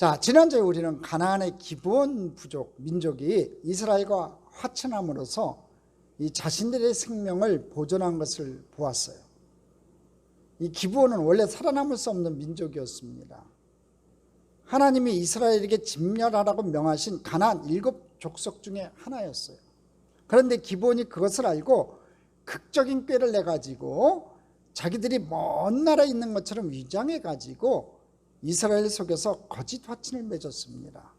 자, 지난주에 우리는 가나안의 기브온 부족 민족이 이스라엘과 화친함으로써 이 자신들의 생명을 보존한 것을 보았어요. 이 기브온은 원래 살아남을 수 없는 민족이었습니다. 하나님이 이스라엘에게 진멸하라고 명하신 가나안 7족속 중에 하나였어요. 그런데 기브온이 그것을 알고 극적인 꾀를 내가지고 자기들이 먼 나라에 있는 것처럼 위장해가지고 이스라엘 속에서 거짓 화친을 맺었습니다.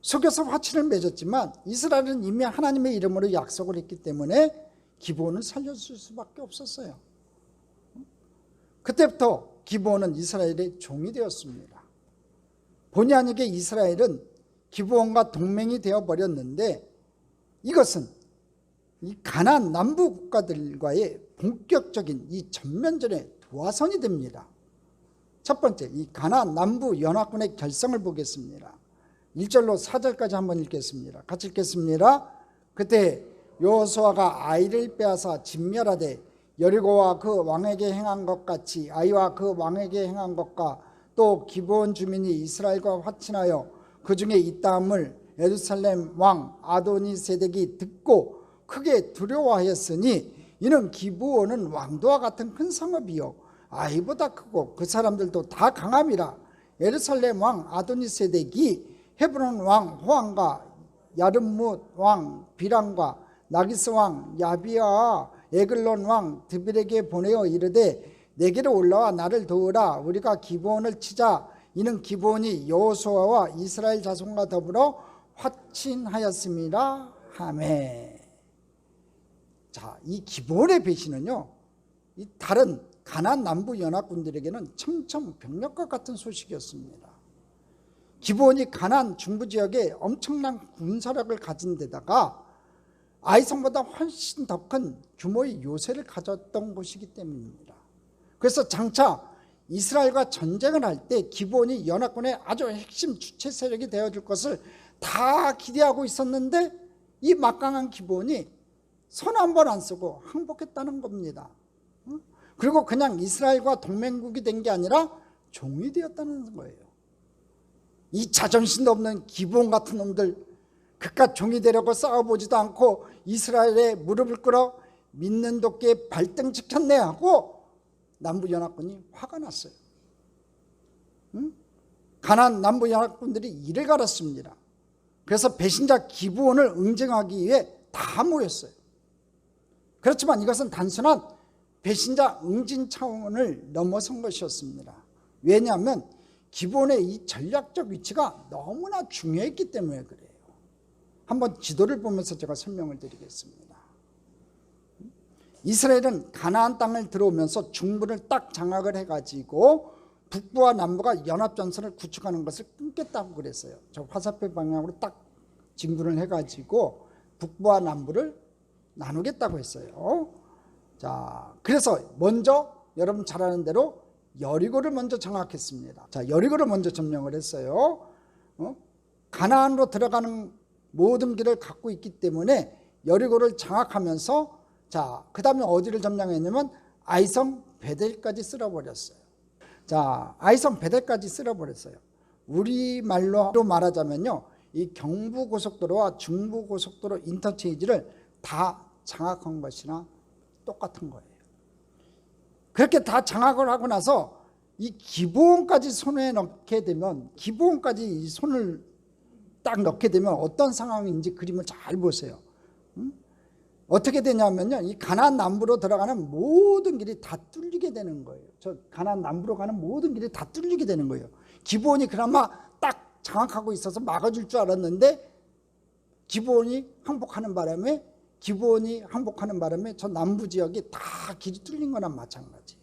속여서 화친을 맺었지만 이스라엘은 이미 하나님의 이름으로 약속을 했기 때문에 기브온을 살려줄 수밖에 없었어요. 그때부터 기브온은 이스라엘의 종이 되었습니다. 본의 아니게 이스라엘은 기브온과 동맹이 되어버렸는데 이것은 이 가나안 남부 국가들과의 본격적인 이 전면전의 도화선이 됩니다. 첫 번째, 이 가나안 남부 연합군의 결성을 보겠습니다. 1절로 4절까지 한번 읽겠습니다. 같이 읽겠습니다. 그때 여호수아가 아이를 빼앗아 진멸하되 여리고와 그 왕에게 행한 것 같이 아이와 그 왕에게 행한 것과 또 기브온 주민이 이스라엘과 화친하여 그 중에 있다함을 예루살렘 왕 아도니세덱이 듣고 크게 두려워하였으니 이는 기브온은 왕도와 같은 큰 성읍이요 아이보다 크고 그 사람들도 다 강함이라. 예루살렘 왕 아도니세덱이 헤브론 왕 호함과 야르뭇 왕 비람과 나기스 왕 야비아와 에글론 왕 드빌에게 보내어 이르되 내게로 올라와 나를 도우라. 우리가 기브온을 치자. 이는 기브온이 여호수아와 이스라엘 자손과 더불어 화친하였습니다 하매. 자, 이 기브온의 배신은요, 이 다른 가나안 남부 연합군들에게는 청천벽력과 같은 소식이었습니다. 기브온이 가나안 중부 지역에 엄청난 군사력을 가진 데다가 아이성보다 훨씬 더 큰 규모의 요새를 가졌던 곳이기 때문입니다. 그래서 장차 이스라엘과 전쟁을 할 때 기브온이 연합군의 아주 핵심 주체 세력이 되어줄 것을 다 기대하고 있었는데 이 막강한 기브온이 손 한 번 안 쓰고 항복했다는 겁니다. 그리고 그냥 이스라엘과 동맹국이 된 게 아니라 종이 되었다는 거예요. 이 자존심도 없는 기브온 같은 놈들, 그깟 종이 되려고 싸워보지도 않고 이스라엘에 무릎을 꿇어 믿는 도끼에 발등지켰네 하고 남부연합군이 화가 났어요. 가나안 남부연합군들이 이를 갈았습니다. 그래서 배신자 기브온을 응징하기 위해 다 모였어요. 그렇지만 이것은 단순한 배신자 응징 차원을 넘어선 것이었습니다. 왜냐하면 기브온의 이 전략적 위치가 너무나 중요했기 때문에 그래요. 한번 지도를 보면서 제가 설명을 드리겠습니다. 이스라엘은 가나안 땅을 들어오면서 중부를 딱 장악을 해가지고 북부와 남부가 연합전선을 구축하는 것을 끊겠다고 그랬어요. 저 화살표 방향으로 딱 진군을 해가지고 북부와 남부를 나누겠다고 했어요. 자, 그래서 먼저 여러분 잘 아는 대로 여리고를 먼저 장악했습니다. 자, 여리고를 먼저 점령을 했어요. 가나안으로 들어가는 모든 길을 갖고 있기 때문에 여리고를 장악하면서 자, 그 다음에 어디를 점령했냐면 아이성 베델까지 쓸어버렸어요. 자, 아이성 베델까지 쓸어버렸어요. 우리말로 말하자면요, 이 경부고속도로와 중부고속도로 인터체인지를 다 장악한 것이나 똑같은 거예요. 그렇게 다 장악을 하고 나서 이 기브온까지 손에 넣게 되면, 기브온까지 이 손을 딱 넣게 되면 어떤 상황인지 그림을 잘 보세요. 어떻게 되냐면요, 이 가나안 남부로 들어가는 모든 길이 다 뚫리게 되는 거예요. 저 가나안 남부로 가는 모든 길이 다 뚫리게 되는 거예요. 기브온이 그나마 딱 장악하고 있어서 막아줄 줄 알았는데 기브온이 항복하는 바람에 저 남부 지역이 다 길이 뚫린 거나 마찬가지예요.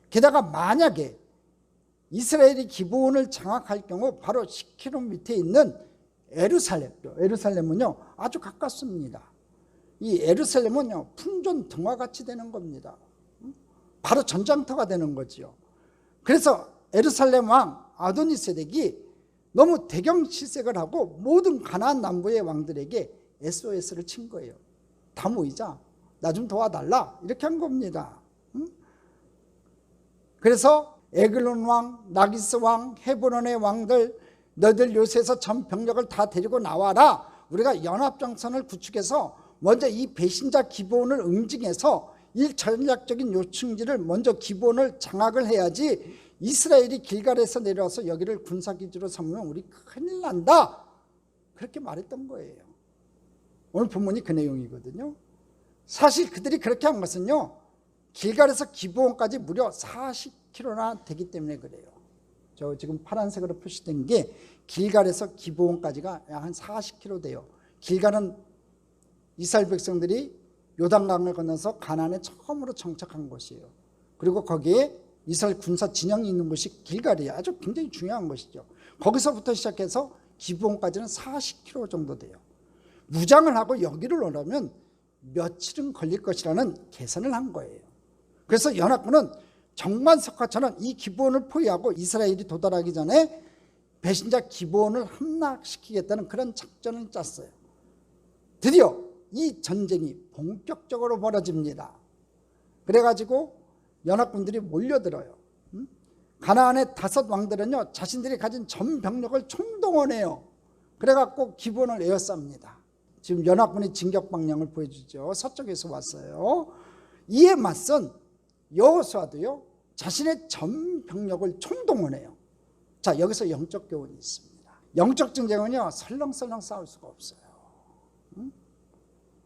게다가 만약에 이스라엘이 기브온을 장악할 경우 바로 10km 밑에 있는 에루살렘은요 아주 가깝습니다. 이 에루살렘은요 풍전 등화같이 되는 겁니다. 바로 전장터가 되는 거지요. 그래서 에루살렘 왕 아도니세덱이 너무 대경실색을 하고 모든 가나안 남부의 왕들에게 SOS를 친 거예요. 다 모이자, 나 좀 도와달라, 이렇게 한 겁니다. 그래서 에글론 왕, 나기스 왕, 헤브론의 왕들, 너희들 요새에서 전 병력을 다 데리고 나와라. 우리가 연합정선을 구축해서 먼저 이 배신자 기브온을 응징해서 이 전략적인 요충지를 먼저 기브온을 장악을 해야지 이스라엘이 길갈에서 내려와서 여기를 군사기지로 삼으면 우리 큰일 난다. 그렇게 말했던 거예요. 오늘 본문이 그 내용이거든요. 사실 그들이 그렇게 한 것은요, 길갈에서 기브온까지 무려 40km나 되기 때문에 그래요. 저 지금 파란색으로 표시된 게 길갈에서 기브온까지가 약 한 40km 돼요. 길갈은 이스라엘 백성들이 요단강을 건너서 가나안에 처음으로 정착한 곳이에요. 그리고 거기에 이스라엘 군사 진영이 있는 곳이 길갈이에요. 아주 굉장히 중요한 곳이죠. 거기서부터 시작해서 기브온까지는 40km 정도 돼요. 무장을 하고 여기를 오려면 며칠은 걸릴 것이라는 계산을 한 거예요. 그래서 연합군은 정관석화처럼 이 기브온을 포위하고 이스라엘이 도달하기 전에 배신자 기브온을 함락시키겠다는 그런 작전을 짰어요. 드디어 이 전쟁이 본격적으로 벌어집니다. 그래가지고 연합군들이 몰려들어요. 가나안의 5 왕들은요, 자신들이 가진 전 병력을 총동원해요. 그래갖고 기브온을 에워쌉니다. 지금 연합군의 진격 방향을 보여주죠. 서쪽에서 왔어요. 이에 맞선 여호수아도요, 자신의 전 병력을 총동원해요. 자, 여기서 영적 교훈이 있습니다. 영적 전쟁은요, 설렁설렁 싸울 수가 없어요.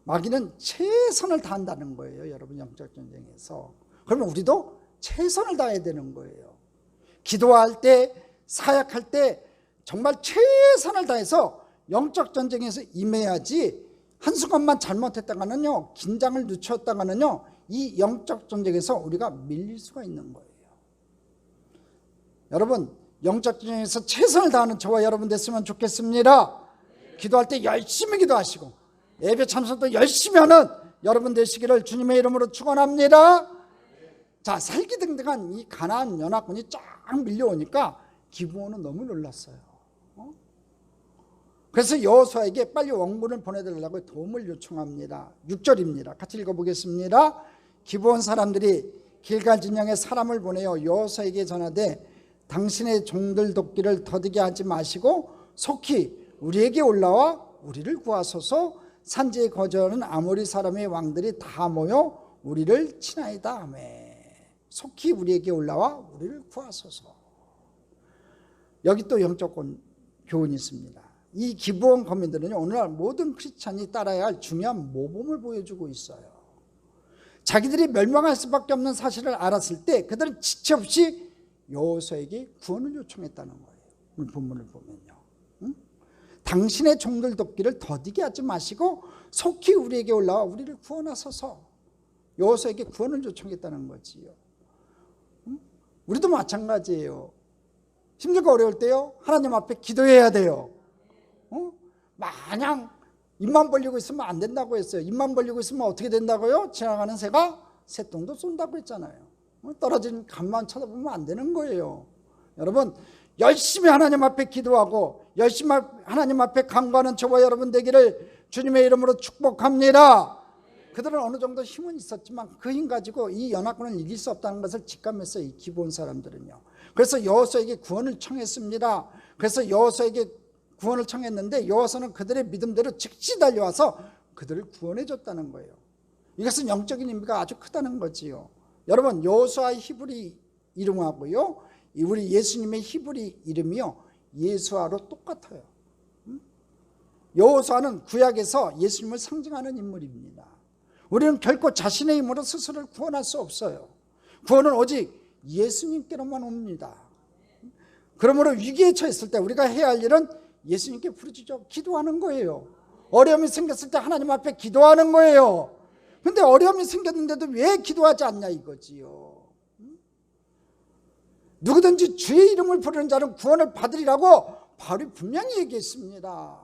마귀는 최선을 다한다는 거예요, 여러분. 영적 전쟁에서. 그러면 우리도 최선을 다해야 되는 거예요. 기도할 때, 사역할 때 정말 최선을 다해서 영적 전쟁에서 임해야지, 한순간만 잘못했다가는요, 긴장을 늦췄다가는요, 이 영적 전쟁에서 우리가 밀릴 수가 있는 거예요. 여러분, 영적 전쟁에서 최선을 다하는 저와 여러분 됐으면 좋겠습니다. 기도할 때 열심히 기도하시고 예배 참석도 열심히 하는 여러분 되시기를 주님의 이름으로 축원합니다. 자, 살기등등한 이 가나안 연합군이 쫙 밀려오니까 기브온은 너무 놀랐어요. 그래서 여호수아에게 빨리 원군을 보내달라고 도움을 요청합니다. 6절입니다. 같이 읽어보겠습니다. 기브온 사람들이 길갈 진영에 사람을 보내어 여호수아에게 전하되 당신의 종들 돕기를 더디게 하지 마시고 속히 우리에게 올라와 우리를 구하소서. 산지에 거주하는 아모리 사람의 왕들이 다 모여 우리를 치나이다 하며 속히 우리에게 올라와 우리를 구하소서. 여기 또 영적 교훈이 있습니다. 이 기브온 거민들은요, 오늘날 모든 크리스찬이 따라야 할 중요한 모범을 보여주고 있어요. 자기들이 멸망할 수밖에 없는 사실을 알았을 때 그들은 지체 없이 여호수아에게 구원을 요청했다는 거예요. 오늘 본문을 보면요, 당신의 종들 돕기를 더디게 하지 마시고 속히 우리에게 올라와 우리를 구원하소서. 여호수아에게 구원을 요청했다는 거지요. 우리도 마찬가지예요. 힘들고 어려울 때요, 하나님 앞에 기도해야 돼요. 마냥 입만 벌리고 있으면 안 된다고 했어요. 입만 벌리고 있으면 어떻게 된다고요? 지나가는 새가 새똥도 쏜다고 했잖아요. 떨어진 간만 쳐다보면 안 되는 거예요. 여러분, 열심히 하나님 앞에 기도하고 열심히 하나님 앞에 간구하는 저와 여러분 되기를 주님의 이름으로 축복합니다. 그들은 어느 정도 힘은 있었지만 그 힘 가지고 이 연합군을 이길 수 없다는 것을 직감했어요, 이 기브온 사람들은요. 그래서 여호수아에게 구원을 청했습니다. 그래서 여호수아에게 구원을 청했는데 여호수아는 그들의 믿음대로 즉시 달려와서 그들을 구원해 줬다는 거예요. 이것은 영적인 의미가 아주 크다는 거지요. 여러분, 여호수아의 히브리 이름하고요, 우리 예수님의 히브리 이름이요, 예수아로 똑같아요. 여호수아는 구약에서 예수님을 상징하는 인물입니다. 우리는 결코 자신의 힘으로 스스로를 구원할 수 없어요. 구원은 오직 예수님께로만 옵니다. 그러므로 위기에 처했을 때 우리가 해야 할 일은 예수님께 부르짖어 기도하는 거예요. 어려움이 생겼을 때 하나님 앞에 기도하는 거예요. 근데 어려움이 생겼는데도 왜 기도하지 않냐 이거지요. 누구든지 주의 이름을 부르는 자는 구원을 받으리라고 바울이 분명히 얘기했습니다.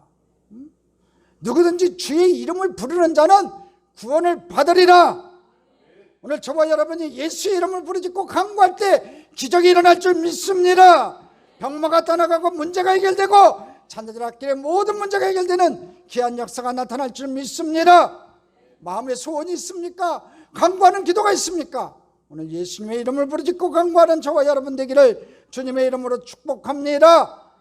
누구든지 주의 이름을 부르는 자는 구원을 받으리라. 오늘 저와 여러분이 예수의 이름을 부르짖고 간구할 때 기적이 일어날 줄 믿습니다. 병마가 떠나가고 문제가 해결되고 자녀들 학교의 모든 문제가 해결되는 귀한 역사가 나타날 줄 믿습니다. 마음에 소원이 있습니까? 간구하는 기도가 있습니까? 오늘 예수님의 이름을 부르짖고 간구하는 저와 여러분 되기를 주님의 이름으로 축복합니다.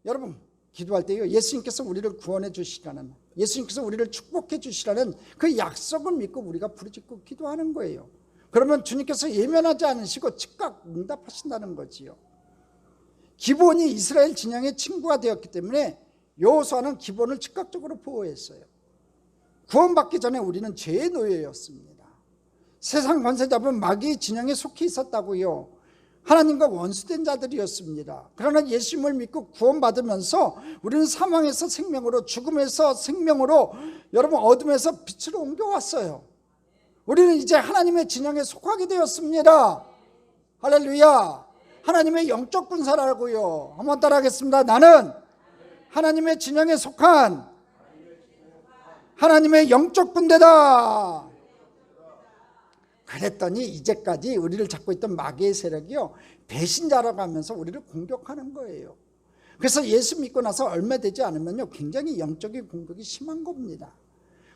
여러분 기도할 때요, 예수님께서 우리를 구원해 주시라는, 예수님께서 우리를 축복해 주시라는 그 약속을 믿고 우리가 부르짖고 기도하는 거예요. 그러면 주님께서 예면하지 않으시고 즉각 응답하신다는 거지요. 기본이 이스라엘 진영의 친구가 되었기 때문에 여호수아는 기본을 즉각적으로 보호했어요. 구원받기 전에 우리는 죄의 노예였습니다. 세상 권세 잡은 마귀의 진영에 속해 있었다고요. 하나님과 원수된 자들이었습니다. 그러나 예수님을 믿고 구원받으면서 우리는 사망에서 생명으로, 죽음에서 생명으로, 여러분 어둠에서 빛으로 옮겨왔어요. 우리는 이제 하나님의 진영에 속하게 되었습니다. 할렐루야. 하나님의 영적 군사라고요. 한번 따라하겠습니다. 나는 하나님의 진영에 속한 하나님의 영적 군대다. 그랬더니 이제까지 우리를 잡고 있던 마귀의 세력이요, 배신자라고 하면서 우리를 공격하는 거예요. 그래서 예수 믿고 나서 얼마 되지 않으면요, 굉장히 영적인 공격이 심한 겁니다.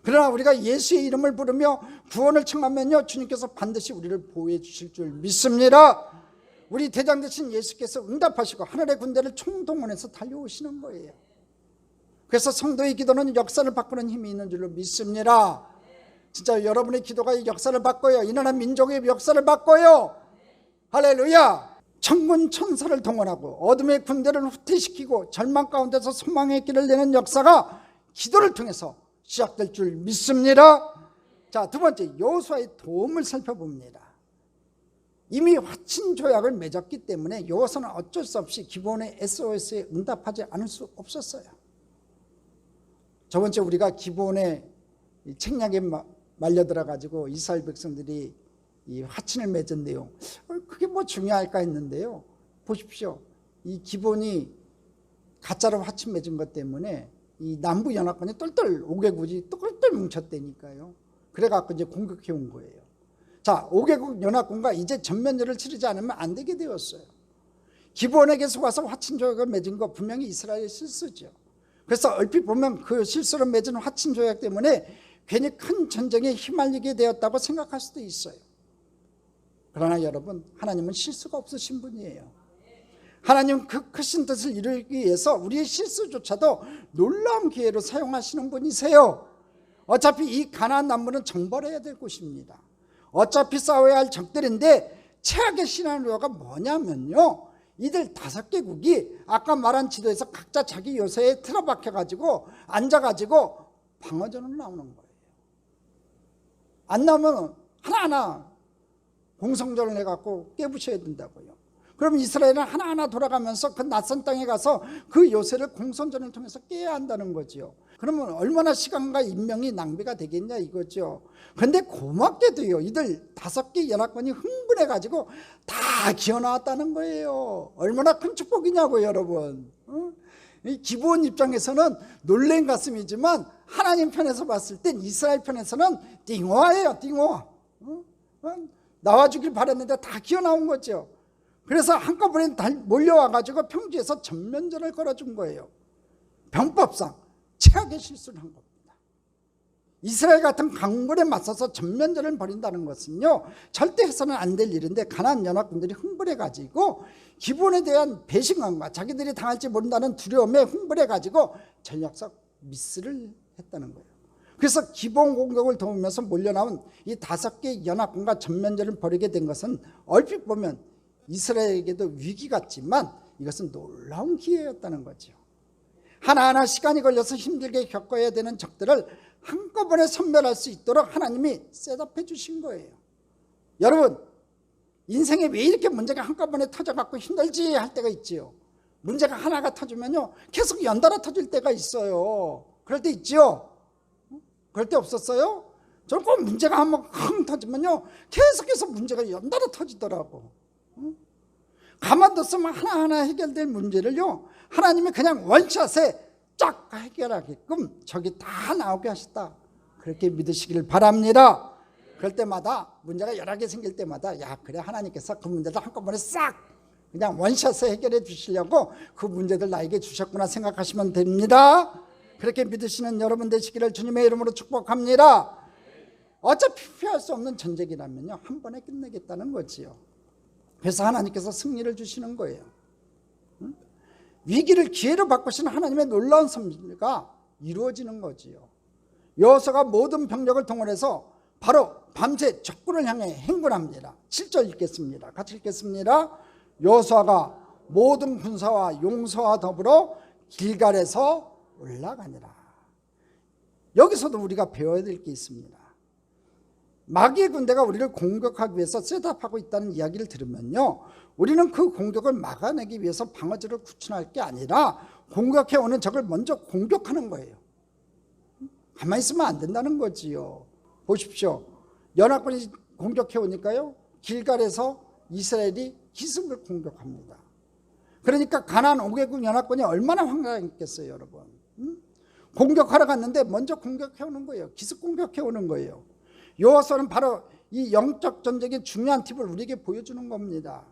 그러나 우리가 예수의 이름을 부르며 구원을 청하면요, 주님께서 반드시 우리를 보호해 주실 줄 믿습니다. 우리 대장 되신 예수께서 응답하시고 하늘의 군대를 총동원해서 달려오시는 거예요. 그래서 성도의 기도는 역사를 바꾸는 힘이 있는 줄로 믿습니다. 진짜 여러분의 기도가 역사를 바꿔요. 이 나라 민족의 역사를 바꿔요. 할렐루야. 천군 천사를 동원하고 어둠의 군대를 후퇴시키고 절망 가운데서 소망의 길을 내는 역사가 기도를 통해서 시작될 줄 믿습니다. 자, 두 번째, 여호수아의 도움을 살펴봅니다. 이미 화친 조약을 맺었기 때문에 여호수아는 어쩔 수 없이 기본의 SOS에 응답하지 않을 수 없었어요. 저번 주에 우리가 기본의 책략에 말려들어 가지고 이스라엘 백성들이 이 화친을 맺은 내용, 그게 뭐 중요할까 했는데요, 보십시오. 이 기본이 가짜로 화친 맺은 것 때문에 이 남부 연합군이 똘똘 5개국이 똘똘 뭉쳤다니까요. 그래갖고 이제 공격해 온 거예요. 자, 5개국 연합군과 이제 전면전을 치르지 않으면 안 되게 되었어요. 기본에게 속아서 화친 조약을 맺은 거 분명히 이스라엘의 실수죠. 그래서 얼핏 보면 그 실수로 맺은 화친 조약 때문에 괜히 큰 전쟁에 휘말리게 되었다고 생각할 수도 있어요. 그러나 여러분, 하나님은 실수가 없으신 분이에요. 하나님은 그 크신 뜻을 이루기 위해서 우리의 실수조차도 놀라운 기회로 사용하시는 분이세요. 어차피 이 가나안 남부는 정벌해야 될 곳입니다. 어차피 싸워야 할 적들인데 최악의 시나리오가 뭐냐면요, 이들 5개국이 아까 말한 지도에서 각자 자기 요새에 틀어박혀가지고 앉아가지고 방어전으로 나오는 거예요. 안 나오면 하나하나 공성전을 해갖고 깨부셔야 된다고요. 그럼 이스라엘은 하나하나 돌아가면서 그 낯선 땅에 가서 그 요새를 공성전을 통해서 깨야 한다는 거죠. 그러면 얼마나 시간과 인명이 낭비가 되겠냐 이거죠. 그런데 고맙게도요, 이들 5개 연합군이 흥분해가지고 다 기어나왔다는 거예요. 얼마나 큰 축복이냐고요, 여러분. 이 기본 입장에서는 놀란 가슴이지만 하나님 편에서 봤을 땐 이스라엘 편에서는 띵호아예요, 띵호아. 나와주길 바랬는데 다 기어나온 거죠. 그래서 한꺼번에 몰려와가지고 평지에서 전면전을 걸어준 거예요. 병법상 최악의 실수를 한 겁니다. 이스라엘 같은 강군에 맞서서 전면전을 벌인다는 것은요, 절대 해서는 안 될 일인데 가나안 연합군들이 흥분해가지고 기본에 대한 배신감과 자기들이 당할지 모른다는 두려움에 흥분해가지고 전략적 미스를 했다는 거예요. 그래서 기본 공격을 도우면서 몰려나온 이 5개 연합군과 전면전을 벌이게 된 것은 얼핏 보면 이스라엘에게도 위기 같지만 이것은 놀라운 기회였다는 거죠. 하나하나 시간이 걸려서 힘들게 겪어야 되는 적들을 한꺼번에 섬멸할 수 있도록 하나님이 셋업해 주신 거예요. 여러분, 인생에 왜 이렇게 문제가 한꺼번에 터져갖고 힘들지 할 때가 있지요. 문제가 하나가 터지면요, 계속 연달아 터질 때가 있어요. 그럴 때 있지요. 그럴 때 없었어요? 저는 꼭 문제가 한번 쾅 터지면요, 계속해서 문제가 연달아 터지더라고. 가만뒀으면 하나하나 해결될 문제를요, 하나님이 그냥 원샷에 쫙 해결하게끔 저기 다 나오게 하셨다. 그렇게 믿으시기를 바랍니다. 그럴 때마다 문제가 여러 개 생길 때마다, 야, 그래, 하나님께서 그 문제들 한꺼번에 싹 그냥 원샷에 해결해 주시려고 그 문제들 나에게 주셨구나 생각하시면 됩니다. 그렇게 믿으시는 여러분 되시기를 주님의 이름으로 축복합니다. 어차피 피할 수 없는 전쟁이라면요, 한 번에 끝내겠다는 거지요. 그래서 하나님께서 승리를 주시는 거예요. 위기를 기회로 바꾸시는 하나님의 놀라운 섭리가 이루어지는 거지요. 여호수아가 모든 병력을 동원해서 바로 밤새 적군을 향해 행군합니다. 7절 읽겠습니다. 같이 읽겠습니다. 여호수아가 모든 군사와 용사와 더불어 길갈에서 올라가니라. 여기서도 우리가 배워야 될 게 있습니다. 마귀의 군대가 우리를 공격하기 위해서 셋업하고 있다는 이야기를 들으면요, 우리는 그 공격을 막아내기 위해서 방어지를 구축할 게 아니라 공격해 오는 적을 먼저 공격하는 거예요. 가만히 있으면 안 된다는 거지요. 보십시오. 연합군이 공격해 오니까요, 길갈에서 이스라엘이 기습을 공격합니다. 그러니까 가나안 5개국 연합군이 얼마나 황당했겠어요, 여러분. 공격하러 갔는데 먼저 공격해 오는 거예요. 기습 공격해 오는 거예요. 여호수아는 바로 이 영적 전쟁의 중요한 팁을 우리에게 보여주는 겁니다.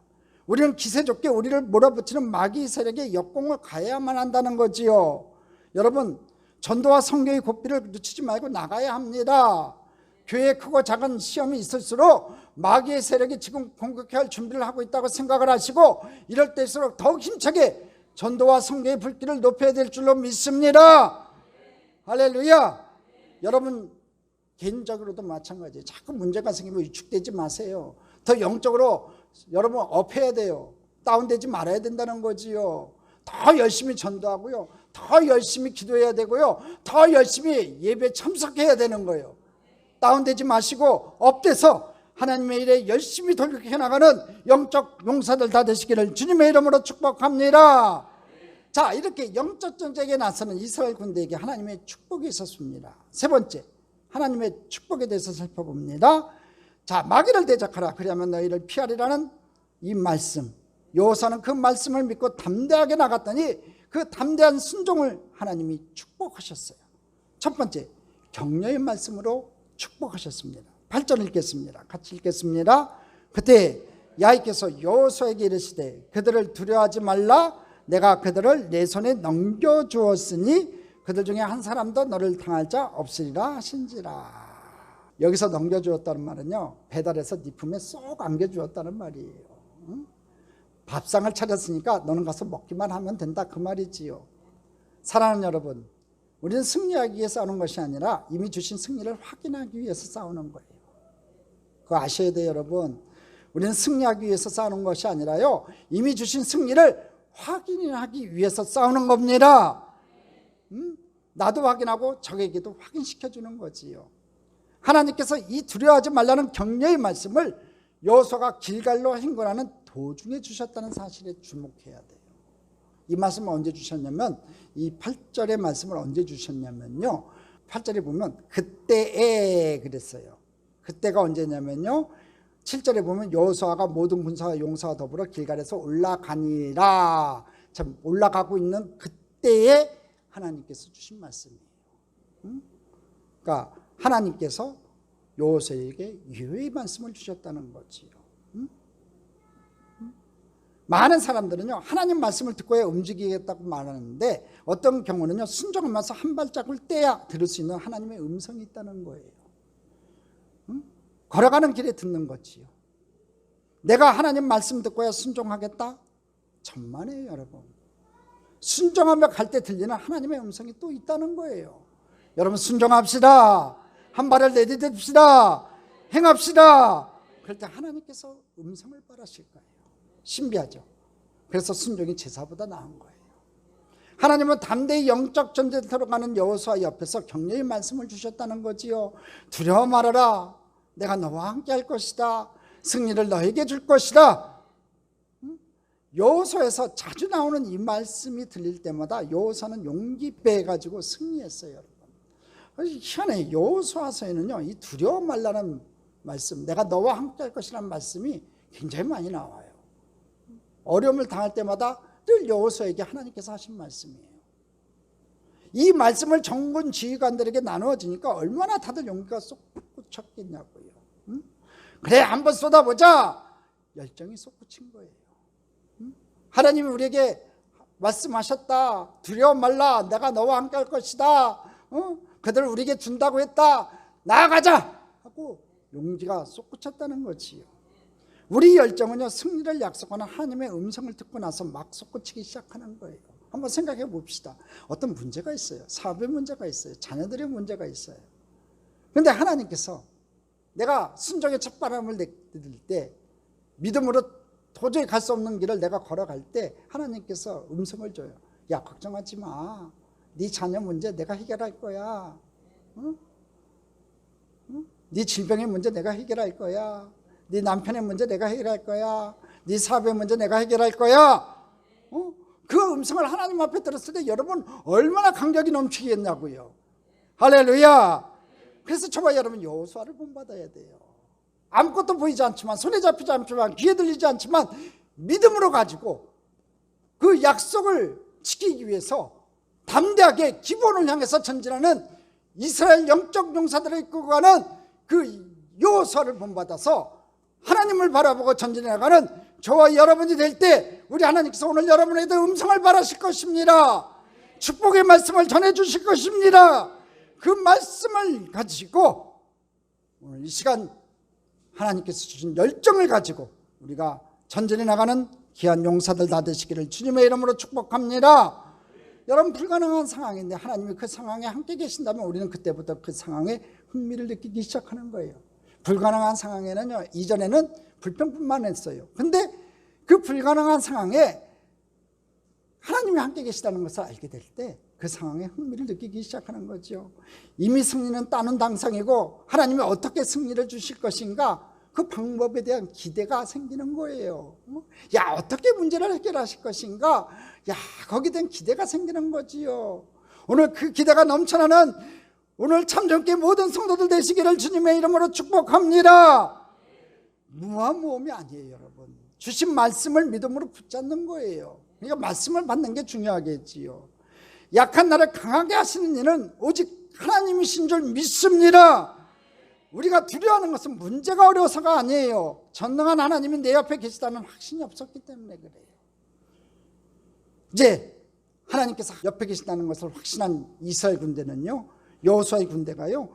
우리는 기세 좋게 우리를 몰아붙이는 마귀 세력에 역공을 가야만 한다는 거지요. 여러분, 전도와 성교의 고삐를 놓치지 말고 나가야 합니다. 교회에 크고 작은 시험이 있을수록 마귀의 세력이 지금 공격해야 할 준비를 하고 있다고 생각을 하시고, 이럴 때일수록 더욱 힘차게 전도와 성교의 불길을 높여야 될 줄로 믿습니다. 할렐루야. 여러분, 개인적으로도 마찬가지예요. 자꾸 문제가 생기면 위축되지 마세요. 더 영적으로 여러분 업해야 돼요. 다운되지 말아야 된다는 거지요. 더 열심히 전도하고요, 더 열심히 기도해야 되고요, 더 열심히 예배 참석해야 되는 거예요. 다운되지 마시고 업돼서 하나님의 일에 열심히 돌격해 나가는 영적 용사들 다 되시기를 주님의 이름으로 축복합니다. 자, 이렇게 영적 전쟁에 나서는 이스라엘 군대에게 하나님의 축복이 있었습니다. 세 번째, 하나님의 축복에 대해서 살펴봅니다. 자, 마귀를 대적하라, 그리하면 너희를 피하리라는 이 말씀. 여호수아는 그 말씀을 믿고 담대하게 나갔더니 그 담대한 순종을 하나님이 축복하셨어요. 첫 번째, 격려의 말씀으로 축복하셨습니다. 8절 읽겠습니다. 같이 읽겠습니다. 그때 야훼께서 여호수아에게 이르시되 그들을 두려워하지 말라. 내가 그들을 내 손에 넘겨주었으니 그들 중에 한 사람도 너를 당할 자 없으리라 하신지라. 여기서 넘겨주었다는 말은요, 배달해서 네 품에 쏙 안겨주었다는 말이에요. 밥상을 차렸으니까 너는 가서 먹기만 하면 된다, 그 말이지요. 사랑하는 여러분, 우리는 승리하기 위해 싸우는 것이 아니라 이미 주신 승리를 확인하기 위해서 싸우는 거예요. 그거 아셔야 돼요, 여러분. 우리는 승리하기 위해서 싸우는 것이 아니라요, 이미 주신 승리를 확인하기 위해서 싸우는 겁니다. 나도 확인하고 적에게도 확인시켜주는 거지요. 하나님께서 이 두려워하지 말라는 격려의 말씀을 여호수아가 길갈로 행군하는 도중에 주셨다는 사실에 주목해야 돼요. 이 말씀을 언제 주셨냐면, 이 8절의 말씀을 언제 주셨냐면요, 8절에 보면 그때에 그랬어요. 그때가 언제냐면요, 7절에 보면 여호수아가 모든 군사와 용사와 더불어 길갈에서 올라가니라. 참, 올라가고 있는 그때에 하나님께서 주신 말씀이에요. 그러니까 하나님께서 여호수아에게 유효의 말씀을 주셨다는 거지요. 많은 사람들은요, 하나님 말씀을 듣고야 움직이겠다고 말하는데, 어떤 경우는요, 순종하면서 한 발짝을 떼야 들을 수 있는 하나님의 음성이 있다는 거예요. 걸어가는 길에 듣는 거지요. 내가 하나님 말씀 듣고야 순종하겠다? 천만에요, 여러분. 순종하며 갈 때 들리는 하나님의 음성이 또 있다는 거예요. 여러분, 순종합시다. 한 발을 내딛읍시다. 행합시다. 그럴 때 하나님께서 음성을 발하실 거예요. 신비하죠. 그래서 순종이 제사보다 나은 거예요. 하나님은 담대히 영적 전쟁에 들어가는 여호수아 옆에서 격려의 말씀을 주셨다는 거지요. 두려워 말아라. 내가 너와 함께 할 것이다. 승리를 너에게 줄 것이다. 여호수아에서 자주 나오는 이 말씀이 들릴 때마다 여호수아는 용기 빼가지고 승리했어요, 여러분. 희한해요. 여호수아서에는요, 이 두려워 말라는 말씀, 내가 너와 함께 할 것이라는 말씀이 굉장히 많이 나와요. 어려움을 당할 때마다 늘 여호수아에게 하나님께서 하신 말씀이에요. 이 말씀을 정군 지휘관들에게 나누어지니까 얼마나 다들 용기가 쏙 솟겠냐고요. 그래, 한번 쏟아보자. 열정이 솟구친 거예요. 하나님이 우리에게 말씀하셨다. 두려워 말라. 내가 너와 함께 할 것이다. 그들을 우리에게 준다고 했다. 나아가자. 하고 용기가 솟구쳤다는 거지요. 우리 열정은요, 승리를 약속하는 하나님의 음성을 듣고 나서 막 솟구치기 시작하는 거예요. 한번 생각해 봅시다. 어떤 문제가 있어요. 사업의 문제가 있어요. 자녀들의 문제가 있어요. 그런데 하나님께서 내가 순종의 첫바람을 내딛을 때, 믿음으로 도저히 갈 수 없는 길을 내가 걸어갈 때 하나님께서 음성을 줘요. 야, 걱정하지 마. 네 자녀 문제 내가 해결할 거야. 응? 응? 네 질병의 문제 내가 해결할 거야. 네 남편의 문제 내가 해결할 거야. 네 사업의 문제 내가 해결할 거야. 그 음성을 하나님 앞에 들었을 때 여러분 얼마나 감격이 넘치겠냐고요. 할렐루야. 그래서 저와 여러분 여호수아를 본받아야 돼요. 아무것도 보이지 않지만, 손에 잡히지 않지만, 귀에 들리지 않지만 믿음으로 가지고 그 약속을 지키기 위해서 담대하게 기본을 향해서 전진하는 이스라엘 영적 용사들을 이끌고 가는 그 여호수아를 본받아서 하나님을 바라보고 전진해 나가는 저와 여러분이 될 때 우리 하나님께서 오늘 여러분에게 음성을 바라실 것입니다. 축복의 말씀을 전해주실 것입니다. 그 말씀을 가지고 오늘 이 시간 하나님께서 주신 열정을 가지고 우리가 전진해 나가는 귀한 용사들 다 되시기를 주님의 이름으로 축복합니다. 여러분, 불가능한 상황인데 하나님이 그 상황에 함께 계신다면 우리는 그때부터 그 상황에 흥미를 느끼기 시작하는 거예요. 불가능한 상황에는요, 이전에는 불평뿐만 했어요. 근데 그 불가능한 상황에 하나님이 함께 계시다는 것을 알게 될 때 그 상황에 흥미를 느끼기 시작하는 거죠. 이미 승리는 따는 당상이고 하나님이 어떻게 승리를 주실 것인가, 그 방법에 대한 기대가 생기는 거예요. 야, 어떻게 문제를 해결하실 것인가, 야, 거기에 대한 기대가 생기는 거지요. 오늘 그 기대가 넘쳐나는 오늘 참전교회 모든 성도들 되시기를 주님의 이름으로 축복합니다. 무한 모험이 아니에요, 여러분. 주신 말씀을 믿음으로 붙잡는 거예요. 그러니까 말씀을 받는 게 중요하겠지요. 약한 나를 강하게 하시는 이는 오직 하나님이신 줄 믿습니다. 우리가 두려워하는 것은 문제가 어려워서가 아니에요. 전능한 하나님이 내 옆에 계시다는 확신이 없었기 때문에 그래요. 이제 하나님께서 옆에 계시다는 것을 확신한 이스라엘 군대는요, 여호수아의 군대가요,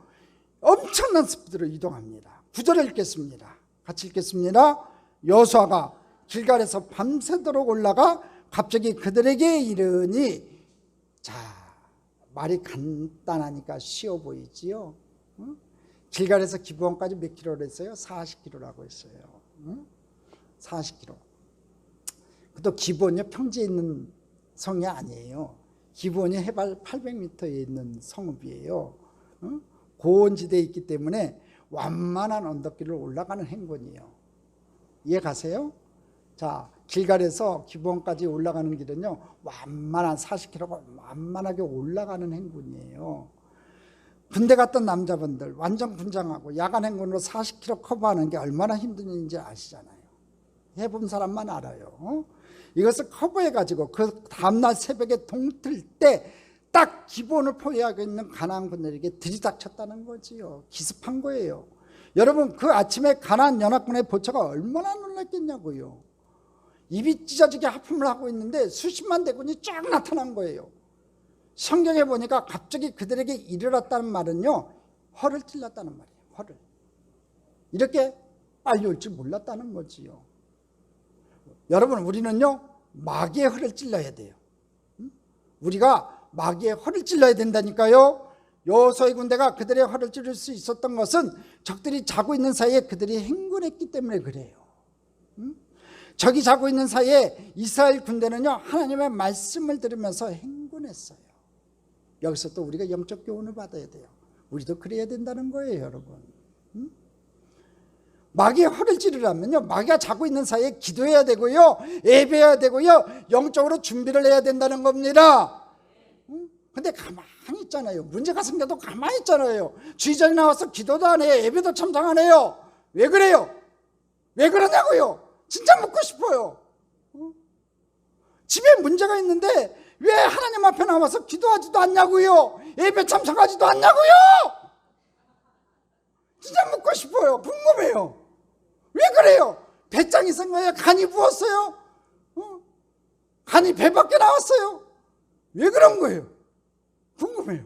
엄청난 스피드로 이동합니다. 9절을 읽겠습니다. 같이 읽겠습니다. 여호수아가 길갈에서 밤새도록 올라가 갑자기 그들에게 이르니, 자, 말이 간단하니까 쉬워 보이지요. 길갈에서 기브온까지 몇 킬로를 했어요? 40킬로라고 했어요. 40킬로. 또 기브온이 평지에 있는 성이 아니에요. 기브온이 해발 800m에 있는 성읍이에요. 고원지대에 있기 때문에 완만한 언덕길을 올라가는 행군이에요. 이해 가세요? 자, 길갈에서 기브온까지 올라가는 길은요, 완만한 40km가 완만하게 올라가는 행군이에요. 군대 갔던 남자분들 완전 분장하고 야간 행군으로 40km 커버하는 게 얼마나 힘든 일인지 아시잖아요. 해본 사람만 알아요. 이것을 커버해가지고 그 다음날 새벽에 동틀 때 딱 기본을 포위하고 있는 가나안 군대에게 들이닥쳤다는 거지요. 기습한 거예요. 여러분, 그 아침에 가나안 연합군의 보초가 얼마나 놀랐겠냐고요. 입이 찢어지게 하품을 하고 있는데 수십만 대군이 쫙 나타난 거예요. 성경에 보니까 갑자기 그들에게 이르렀다는 말은요, 허를 찔렀다는 말이에요. 허를. 이렇게 빨리 올 줄 몰랐다는 거지요. 여러분, 우리는요, 마귀의 허를 찔러야 돼요. 우리가 마귀의 허를 찔러야 된다니까요. 여호수아의 군대가 그들의 허를 찌를 수 있었던 것은 적들이 자고 있는 사이에 그들이 행군했기 때문에 그래요. 적이 자고 있는 사이에 이스라엘 군대는요, 하나님의 말씀을 들으면서 행군했어요. 여기서 또 우리가 영적 교훈을 받아야 돼요. 우리도 그래야 된다는 거예요, 여러분. 마귀의 허를 찌르려면요, 마귀가 자고 있는 사이에 기도해야 되고요, 예배해야 되고요, 영적으로 준비를 해야 된다는 겁니다. 근데 가만히 있잖아요. 문제가 생겨도 가만히 있잖아요. 주의전에 나와서 기도도 안 해요. 예배도 참석 안 해요. 왜 그래요? 왜 그러냐고요? 진짜 묻고 싶어요. 집에 문제가 있는데 왜 하나님 앞에 나와서 기도하지도 않냐고요? 예배 참석하지도 않냐고요? 진짜 묻고 싶어요. 궁금해요. 왜 그래요? 배짱이 센 거예요? 간이 부었어요? 간이 배 밖에 나왔어요? 왜 그런 거예요? 궁금해요.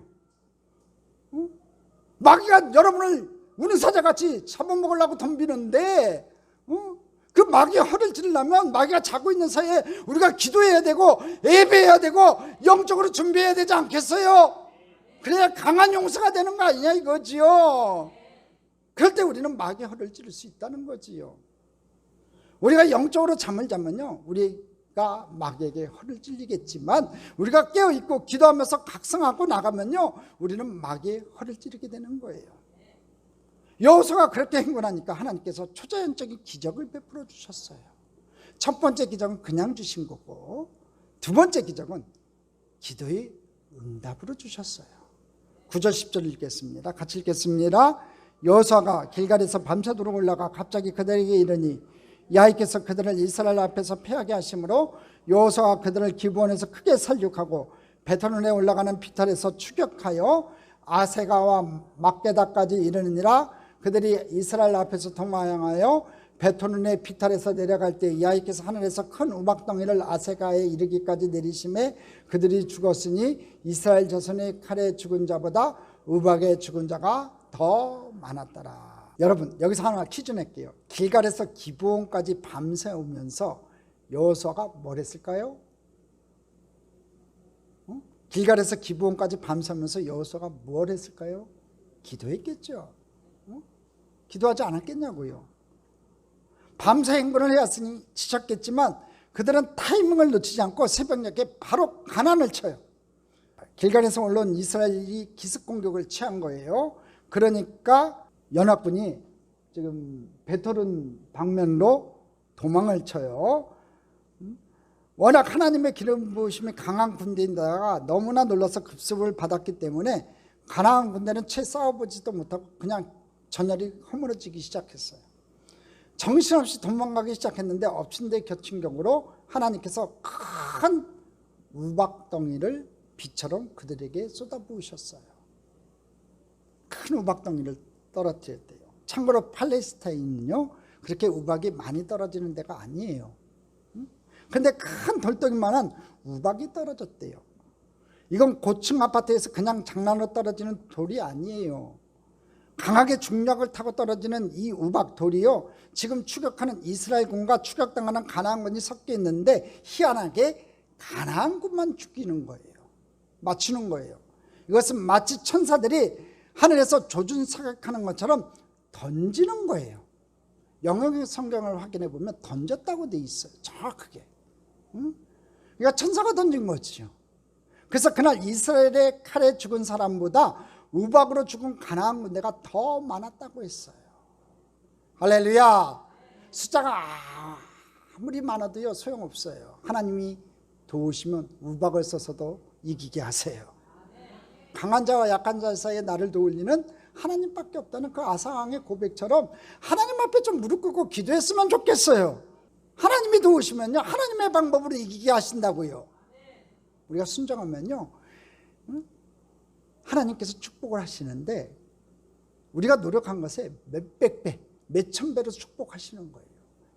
마귀가 여러분을 우는 사자같이 잡아먹으려고 덤비는데 그 마귀의 허를 찌르려면 마귀가 자고 있는 사이에 우리가 기도해야 되고 예배해야 되고 영적으로 준비해야 되지 않겠어요? 그래야 강한 용사가 되는 거 아니냐 이거지요. 그럴 때 우리는 마귀의 허를 찌를 수 있다는 거지요. 우리가 영적으로 잠을 자면요, 우리가 마귀에게 허를 찔리겠지만 우리가 깨어있고 기도하면서 각성하고 나가면요, 우리는 마귀의 허를 찌르게 되는 거예요. 여호수아가 그렇게 행군하니까 하나님께서 초자연적인 기적을 베풀어 주셨어요. 첫 번째 기적은 그냥 주신 거고, 두 번째 기적은 기도의 응답으로 주셨어요. 9절 10절 읽겠습니다. 같이 읽겠습니다. 여호수아가 길갈에서 밤새도록 올라가 갑자기 그들에게 이르니 야훼께서 그들을 이스라엘 앞에서 패하게 하심으로 여호수아가 그들을 기브온에서 크게 살육하고 베토론에 올라가는 피탈에서 추격하여 아세가와 막게다까지 이르느니라. 그들이 이스라엘 앞에서 동행하여 베토론의 피탈에서 내려갈 때 야훼께서 하늘에서 큰 우박덩이를 아세가에 이르기까지 내리심에 그들이 죽었으니 이스라엘 자손의 칼에 죽은 자보다 우박에 죽은 자가 더 많았더라. 여러분, 여기서 하나 퀴즈 낼게요. 길갈에서 기브온까지 밤새 오면서 여호수아가 뭘 했을까요? 길갈에서 기브온까지 밤새 오면서 여호수아가 뭘 했을까요? 기도했겠죠. 기도하지 않았겠냐고요. 밤새 행군을 해왔으니 지쳤겠지만 그들은 타이밍을 놓치지 않고 새벽녘에 바로 가난을 쳐요. 길갈에서 올라온 이스라엘이 기습 공격을 취한 거예요. 그러니까 연합군이 지금 베토른 방면으로 도망을 쳐요. 워낙 하나님의 기름 부으심이 강한 군대인데다가 너무나 놀라서 급습을 받았기 때문에 가나안 군대는 채 싸워보지도 못하고 그냥 전열이 허물어지기 시작했어요. 정신없이 도망가기 시작했는데 엎친 데 겹친 경우로 하나님께서 큰 우박덩이를 비처럼 그들에게 쏟아부으셨어요. 큰 우박덩이를 떨어뜨렸대요. 참고로 팔레스타인은요, 그렇게 우박이 많이 떨어지는 데가 아니에요. 근데 큰 돌덩이만한 우박이 떨어졌대요. 이건 고층 아파트에서 그냥 장난으로 떨어지는 돌이 아니에요. 강하게 중력을 타고 떨어지는 이 우박 돌이요, 지금 추격하는 이스라엘군과 추격당하는 가나안군이 섞여 있는데 희한하게 가나안군만 죽이는 거예요. 맞추는 거예요. 이것은 마치 천사들이 하늘에서 조준 사격하는 것처럼 던지는 거예요. 영역의 성경을 확인해 보면 던졌다고 돼 있어요. 정확하게. 그러니까 천사가 던진 거죠. 그래서 그날 이스라엘의 칼에 죽은 사람보다 우박으로 죽은 가나안 군대가 더 많았다고 했어요. 할렐루야. 숫자가 아무리 많아도요, 소용없어요. 하나님이 도우시면 우박을 써서도 이기게 하세요. 강한 자와 약한 자 사이에 나를 도우리는 하나님밖에 없다는 그 아사왕의 고백처럼 하나님 앞에 좀 무릎 꿇고 기도했으면 좋겠어요. 하나님이 도우시면요, 하나님의 방법으로 이기게 하신다고요. 우리가 순종하면요, 하나님께서 축복을 하시는데 우리가 노력한 것에 몇백 배, 몇천 배로 축복하시는 거예요.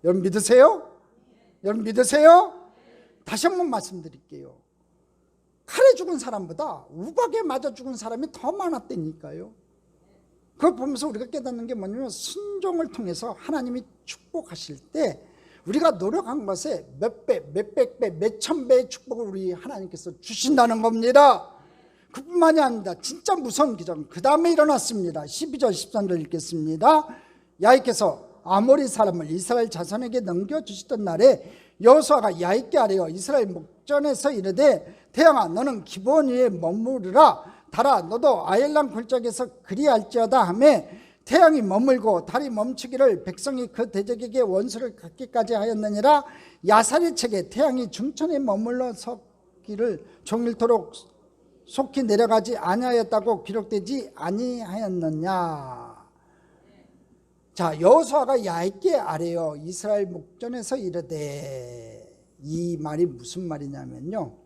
여러분 믿으세요? 여러분 믿으세요? 다시 한번 말씀드릴게요. 칼에 죽은 사람보다 우박에 맞아 죽은 사람이 더 많았다니까요. 그걸 보면서 우리가 깨닫는 게 뭐냐면, 순종을 통해서 하나님이 축복하실 때 우리가 노력한 것에 몇 배, 몇백 배, 몇천 배의 축복을 우리 하나님께서 주신다는 겁니다. 그뿐만이 아닙니다. 진짜 무서운 기적은 그 다음에 일어났습니다. 12절 13절 읽겠습니다. 야훼께서 아모리 사람을 이스라엘 자손에게 넘겨주시던 날에 여호수아가 야훼께 아뢰어 이스라엘 목전에서 이르되, 태양아 너는 기브온 위에 머무르라. 달아 너도 아엘람 굴적에서 그리할지어다 하매, 태양이 머물고 달이 멈추기를 백성이 그 대적에게 원수를 갖기까지 하였느니라. 야살의 책에 태양이 중천에 머물러 서기를 종일토록 속히 내려가지 아니하였다고 기록되지 아니하였느냐. 자, 여호수아가 야훼께 아뢰어 이스라엘 목전에서 이르되, 이 말이 무슨 말이냐면요,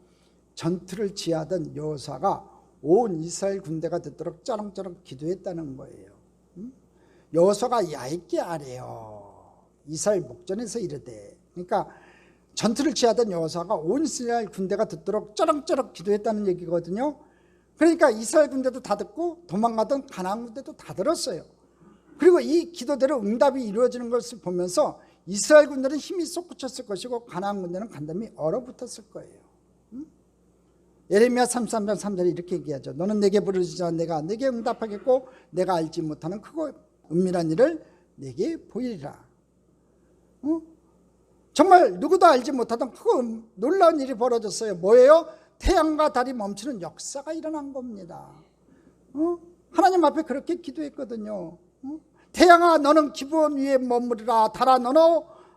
전투를 지하던 여호수아가 온 이스라엘 군대가 듣도록 쩌렁쩌렁 기도했다는 거예요. 여호수아가 야훼께 아뢰어 이스라엘 목전에서 이르되, 그러니까 전투를 취하던 여호수아가 온 이스라엘 군대가 듣도록 쩌렁쩌렁 기도했다는 얘기거든요. 그러니까 이스라엘 군대도 다 듣고 도망가던 가나안 군대도 다 들었어요. 그리고 이 기도대로 응답이 이루어지는 것을 보면서 이스라엘 군대는 힘이 솟구쳤을 것이고 가나안 군대는 간담이 얼어붙었을 거예요. 예레미야 33장 3절에 이렇게 얘기하죠. 너는 내게 부르짖어 내가 내게 응답하겠고 내가 알지 못하는 크고 은밀한 일을 내게 보이리라. 정말 누구도 알지 못하던 크고 놀라운 일이 벌어졌어요. 뭐예요? 태양과 달이 멈추는 역사가 일어난 겁니다. 하나님 앞에 그렇게 기도했거든요. 태양아 너는 기브온 위에 머무르라. 달아 너는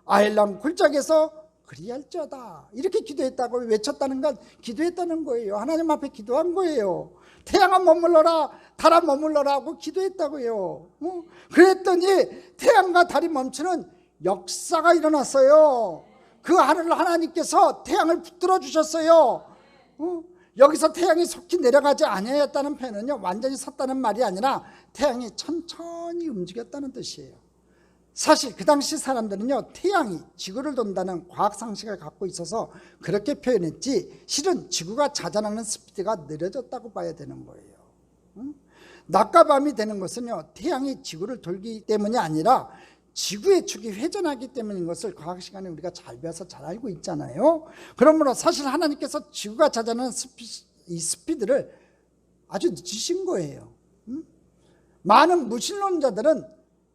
아헬람 굴짝에서 그리할지어다. 이렇게 기도했다고 외쳤다는 건 기도했다는 거예요. 하나님 앞에 기도한 거예요. 태양아 머물러라 달아 머물러라 하고 기도했다고요. 그랬더니 태양과 달이 멈추는 역사가 일어났어요. 그 하늘을 하나님께서 태양을 붙들어 주셨어요. 여기서 태양이 속히 내려가지 아니하였다는 표현은요, 완전히 섰다는 말이 아니라 태양이 천천히 움직였다는 뜻이에요. 사실 그 당시 사람들은요, 태양이 지구를 돈다는 과학 상식을 갖고 있어서 그렇게 표현했지, 실은 지구가 자전하는 스피드가 느려졌다고 봐야 되는 거예요. 낮과 밤이 되는 것은요, 태양이 지구를 돌기 때문이 아니라 지구의 축이 회전하기 때문인 것을 과학 시간에 우리가 잘 배워서 잘 알고 있잖아요. 그러므로 사실 하나님께서 지구가 자전하는 이 스피드를 아주 늦추신 거예요. 많은 무신론자들은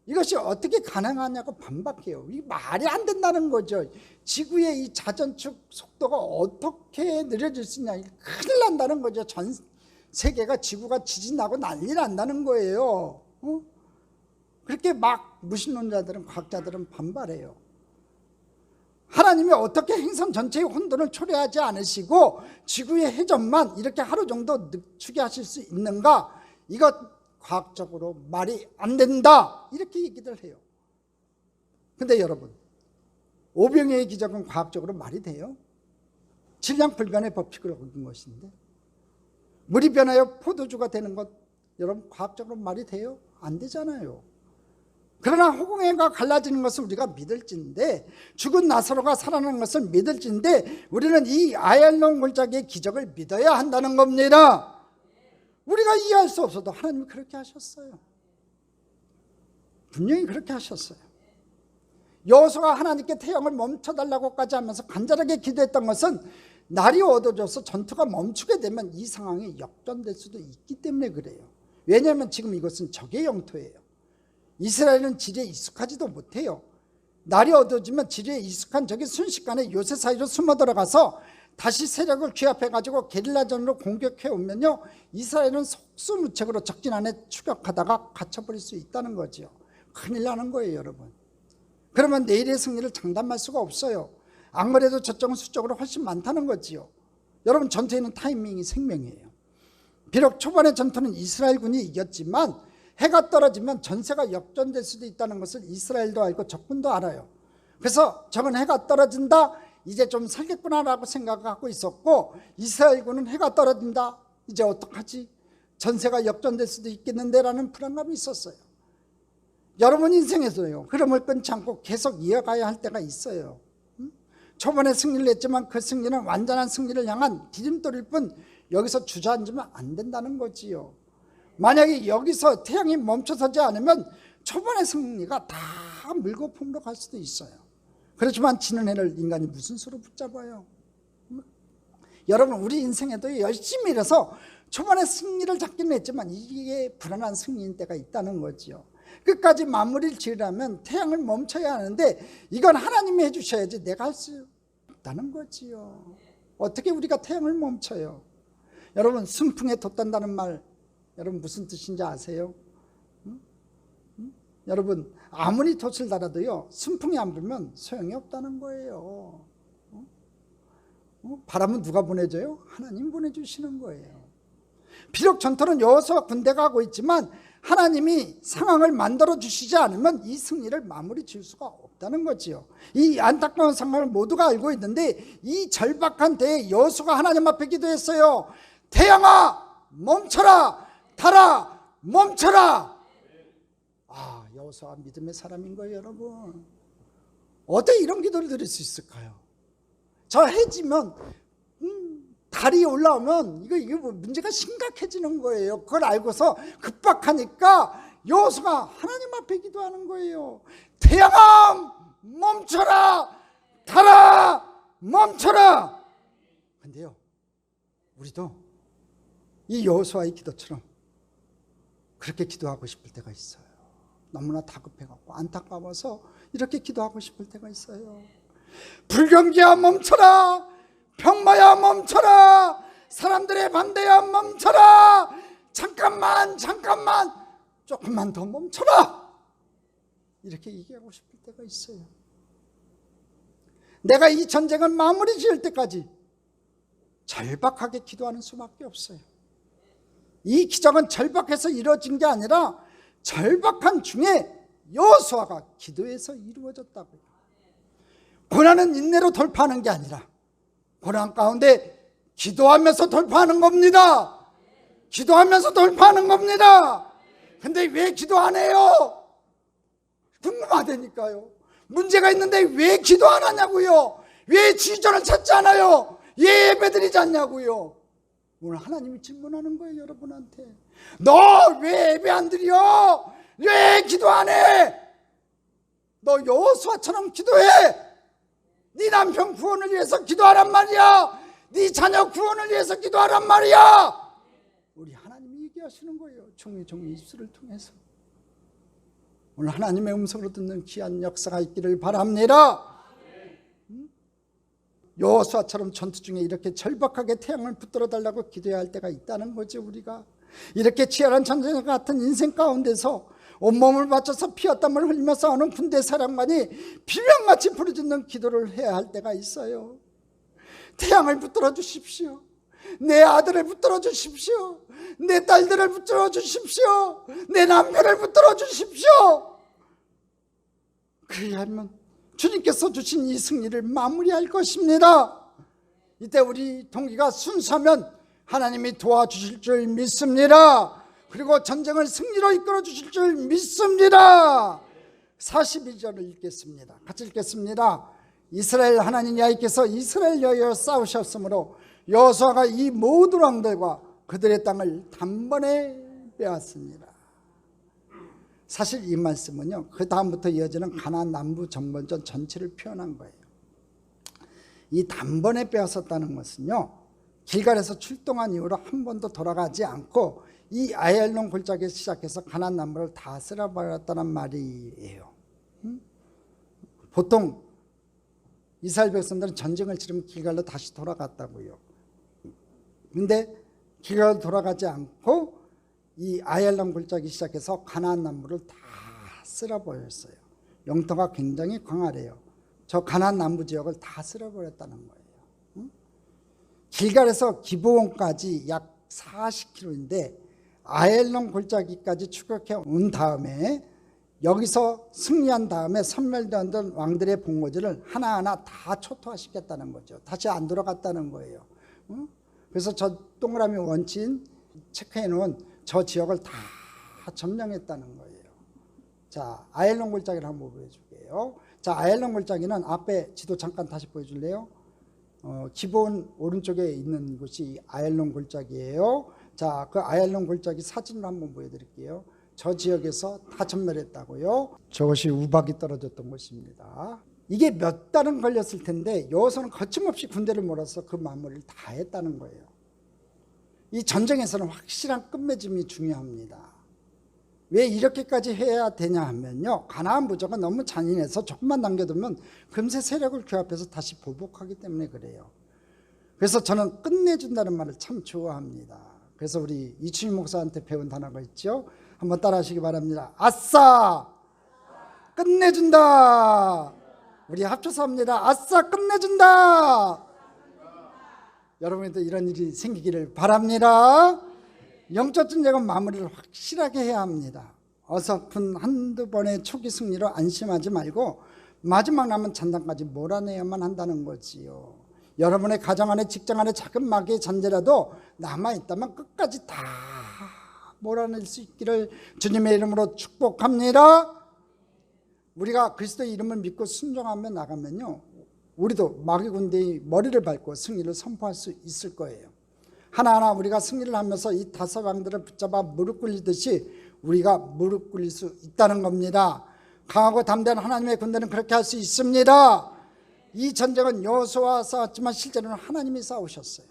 이것이 어떻게 가능하냐고 반박해요. 이게 말이 안 된다는 거죠. 지구의 이 자전축 속도가 어떻게 느려질 수 있냐. 큰일 난다는 거죠. 전 세계가 지구가 지진나고 난리 난다는 거예요. 그렇게 막 무신론자들은, 과학자들은 반발해요. 하나님이 어떻게 행성 전체의 혼돈을 초래하지 않으시고 지구의 회전만 이렇게 하루 정도 늦추게 하실 수 있는가? 이것 과학적으로 말이 안 된다, 이렇게 얘기들 해요. 근데 여러분, 오병이의 기적은 과학적으로 말이 돼요? 질량불변의 법칙을 어긴 것인데, 물이 변하여 포도주가 되는 것, 여러분 과학적으로 말이 돼요? 안 되잖아요. 그러나 호공해가 갈라지는 것을 우리가 믿을진데, 죽은 나사로가 살아나는 것을 믿을진데, 우리는 이 아얄론 골짜기의 기적을 믿어야 한다는 겁니다. 우리가 이해할 수 없어도 하나님이 그렇게 하셨어요. 분명히 그렇게 하셨어요. 여호수아가 하나님께 태양을 멈춰달라고까지 하면서 간절하게 기도했던 것은 날이 어두워져서 전투가 멈추게 되면 이 상황이 역전될 수도 있기 때문에 그래요. 왜냐하면 지금 이것은 적의 영토예요. 이스라엘은 지리에 익숙하지도 못해요. 날이 어두워지면 지리에 익숙한 적이 순식간에 요새 사이로 숨어 들어가서 다시 세력을 규합해가지고 게릴라전으로 공격해오면요, 이스라엘은 속수무책으로 적진 안에 추격하다가 갇혀버릴 수 있다는 거죠. 큰일 나는 거예요, 여러분. 그러면 내일의 승리를 장담할 수가 없어요. 안 그래도 저쪽은 수적으로 훨씬 많다는 거지요. 여러분, 전투에는 타이밍이 생명이에요. 비록 초반의 전투는 이스라엘군이 이겼지만 해가 떨어지면 전세가 역전될 수도 있다는 것을 이스라엘도 알고 적군도 알아요. 그래서 적은 해가 떨어진다, 이제 좀 살겠구나라고 생각하고 있었고, 이스라엘군은 해가 떨어진다, 이제 어떡하지? 전세가 역전될 수도 있겠는데 라는 불안감이 있었어요. 여러분 인생에서요, 흐름을 끊지 않고 계속 이어가야 할 때가 있어요. 초반에 승리를 했지만 그 승리는 완전한 승리를 향한 디딤돌일 뿐 여기서 주저앉으면 안 된다는 거지요. 만약에 여기서 태양이 멈춰서지 않으면 초반의 승리가 다 물고 품으로 갈 수도 있어요. 그렇지만 지는 해를 인간이 무슨 수로 붙잡아요? 여러분, 우리 인생에도 열심히 일해서 초반에 승리를 잡기는 했지만 이게 불안한 승리인 때가 있다는 거지요. 끝까지 마무리를 지으려면 태양을 멈춰야 하는데 이건 하나님이 해주셔야지 내가 할 수 없다는 거지요. 어떻게 우리가 태양을 멈춰요? 여러분, 순풍에 돛단다는 말 여러분 무슨 뜻인지 아세요? 여러분, 아무리 돛을 달아도요, 순풍이 안 불면 소용이 없다는 거예요. 바람은 누가 보내줘요? 하나님 보내주시는 거예요. 비록 전투는 여호수아 군대가 하고 있지만 하나님이 상황을 만들어 주시지 않으면 이 승리를 마무리 지을 수가 없다는 거지요. 이 안타까운 상황을 모두가 알고 있는데 이 절박한 때에 여호수아가 하나님 앞에 기도했어요. 태양아 멈춰라, 달아 멈춰라. 아, 여호수아가 믿음의 사람인 거예요, 여러분. 어떻게 이런 기도를 드릴 수 있을까요? 저 해지면 달이 올라오면 이게 문제가 심각해지는 거예요. 그걸 알고서 급박하니까 여호수아가 하나님 앞에 기도하는 거예요. 태양아 멈춰라, 달아 멈춰라. 근데요, 우리도 이 여호수아의 기도처럼 그렇게 기도하고 싶을 때가 있어요. 너무나 다급해갖고 안타까워서 이렇게 기도하고 싶을 때가 있어요. 불경기야 멈춰라, 병마야 멈춰라, 사람들의 반대야 멈춰라, 잠깐만 조금만 더 멈춰라, 이렇게 얘기하고 싶을 때가 있어요. 내가 이 전쟁을 마무리 지을 때까지 절박하게 기도하는 수밖에 없어요. 이 기적은 절박해서 이루어진 게 아니라 절박한 중에 여호수아가 기도해서 이루어졌다고요. 고난은 인내로 돌파하는 게 아니라 고난 가운데 기도하면서 돌파하는 겁니다. 기도하면서 돌파하는 겁니다. 근데 왜 기도 안 해요? 궁금하다니까요. 문제가 있는데 왜 기도 안 하냐고요. 왜 지전을 찾지 않아요. 왜 예배드리지 않냐고요. 오늘 하나님이 질문하는 거예요, 여러분한테. 너 왜 예배 안 드려? 왜 기도 안 해? 너 여호수아처럼 기도해. 네 남편 구원을 위해서 기도하란 말이야. 네 자녀 구원을 위해서 기도하란 말이야. 우리 하나님이 얘기하시는 거예요, 종의 입술을 통해서. 오늘 하나님의 음성으로 듣는 귀한 역사가 있기를 바랍니다. 여호수아처럼 전투 중에 이렇게 절박하게 태양을 붙들어 달라고 기도해야 할 때가 있다는 거죠. 우리가 이렇게 치열한 전쟁 같은 인생 가운데서 온몸을 바쳐서 피와 땀을 흘리며 싸우는 군대 사령관이 비명같이 부르짖는 기도를 해야 할 때가 있어요. 태양을 붙들어 주십시오. 내 아들을 붙들어 주십시오. 내 딸들을 붙들어 주십시오. 내 남편을 붙들어 주십시오. 그래야만 주님께서 주신 이 승리를 마무리할 것입니다. 이때 우리 동기가 순수하면 하나님이 도와주실 줄 믿습니다. 그리고 전쟁을 승리로 이끌어 주실 줄 믿습니다. 42절을 읽겠습니다. 같이 읽겠습니다. 이스라엘 하나님 야훼께서 이스라엘 여호와 싸우셨으므로 여호수아가 이 모든 왕들과 그들의 땅을 단번에 빼앗습니다. 사실 이 말씀은요, 그 다음부터 이어지는 가나안 남부 정번전 전체를 표현한 거예요. 이 단번에 빼앗았다는 것은요, 길갈에서 출동한 이후로 한 번도 돌아가지 않고 이 아얄론 골짜기에서 시작해서 가나안 남부를 다 쓸어버렸다는 말이에요. 보통 이스라엘 백성들은 전쟁을 치르면 길갈로 다시 돌아갔다고요. 근데 길갈로 돌아가지 않고 이 아얄론 골짜기 시작해서 가나안 남부를 다 쓸어버렸어요. 영토가 굉장히 광활해요. 저 가나안 남부 지역을 다 쓸어버렸다는 거예요. 길갈에서 기브온까지 약 40km인데 아얄론 골짜기까지 추격해 온 다음에 여기서 승리한 다음에 섬멸되었던 왕들의 본거지를 하나하나 다 초토화시켰다는 거죠. 다시 안 돌아갔다는 거예요. 그래서 저 동그라미 원친 체크해 놓은 저 지역을 다 점령했다는 거예요. 자, 아얄론 골짜기를 한번 보여줄게요. 자, 아얄론 골짜기는 앞에 지도 잠깐 다시 보여줄래요? 기본 오른쪽에 있는 곳이 아얄론 골짜기예요. 자, 그 아얄론 골짜기 사진을 한번 보여드릴게요. 저 지역에서 다 전멸했다고요. 저것이 우박이 떨어졌던 곳입니다. 이게 몇 달은 걸렸을 텐데 여호수아는 거침없이 군대를 몰아서 그 마무리를 다 했다는 거예요. 이 전쟁에서는 확실한 끝맺음이 중요합니다. 왜 이렇게까지 해야 되냐 하면요, 가나안 부족은 너무 잔인해서 조금만 남겨두면 금세 세력을 규합해서 다시 보복하기 때문에 그래요. 그래서 저는 끝내준다는 말을 참 좋아합니다. 그래서 우리 이춘희 목사한테 배운 단어가 있죠. 한번 따라 하시기 바랍니다. 아싸 끝내준다. 우리 합쳐서 합니다. 아싸 끝내준다. 여러분도 이런 일이 생기기를 바랍니다. 영적 전쟁은 마무리를 확실하게 해야 합니다. 어설픈 한두 번의 초기 승리로 안심하지 말고 마지막 남은 잔당까지 몰아내야만 한다는 거지요. 여러분의 가정 안에, 직장 안에 작은 마귀의 잔재라도 남아있다면 끝까지 다 몰아낼 수 있기를 주님의 이름으로 축복합니다. 우리가 그리스도의 이름을 믿고 순종하며 나가면요, 우리도 마귀 군대의 머리를 밟고 승리를 선포할 수 있을 거예요. 하나하나 우리가 승리를 하면서 이 다섯 왕들을 붙잡아 무릎 꿇리듯이 우리가 무릎 꿇릴 수 있다는 겁니다. 강하고 담대한 하나님의 군대는 그렇게 할 수 있습니다. 이 전쟁은 여호수아가 싸웠지만 실제로는 하나님이 싸우셨어요.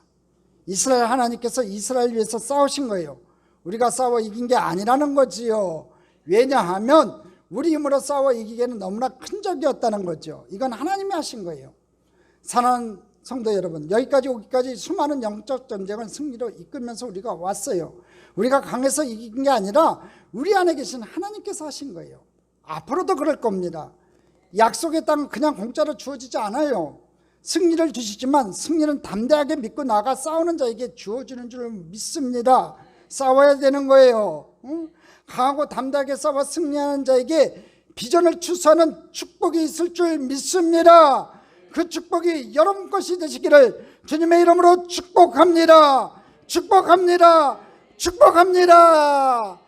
이스라엘 하나님께서 이스라엘 위해서 싸우신 거예요. 우리가 싸워 이긴 게 아니라는 거지요. 왜냐하면 우리 힘으로 싸워 이기기에는 너무나 큰 적이었다는 거죠. 이건 하나님이 하신 거예요. 사랑하는 성도 여러분, 여기까지 오기까지 수많은 영적 전쟁을 승리로 이끌면서 우리가 왔어요. 우리가 강해서 이긴 게 아니라 우리 안에 계신 하나님께서 하신 거예요. 앞으로도 그럴 겁니다. 약속의 땅은 그냥 공짜로 주어지지 않아요. 승리를 주시지만 승리는 담대하게 믿고 나가 싸우는 자에게 주어지는 줄 믿습니다. 싸워야 되는 거예요. 강하고 담대하게 싸워 승리하는 자에게 비전을 추수하는 축복이 있을 줄 믿습니다. 그 축복이 여러분 것이 되시기를 주님의 이름으로 축복합니다. 축복합니다. 축복합니다.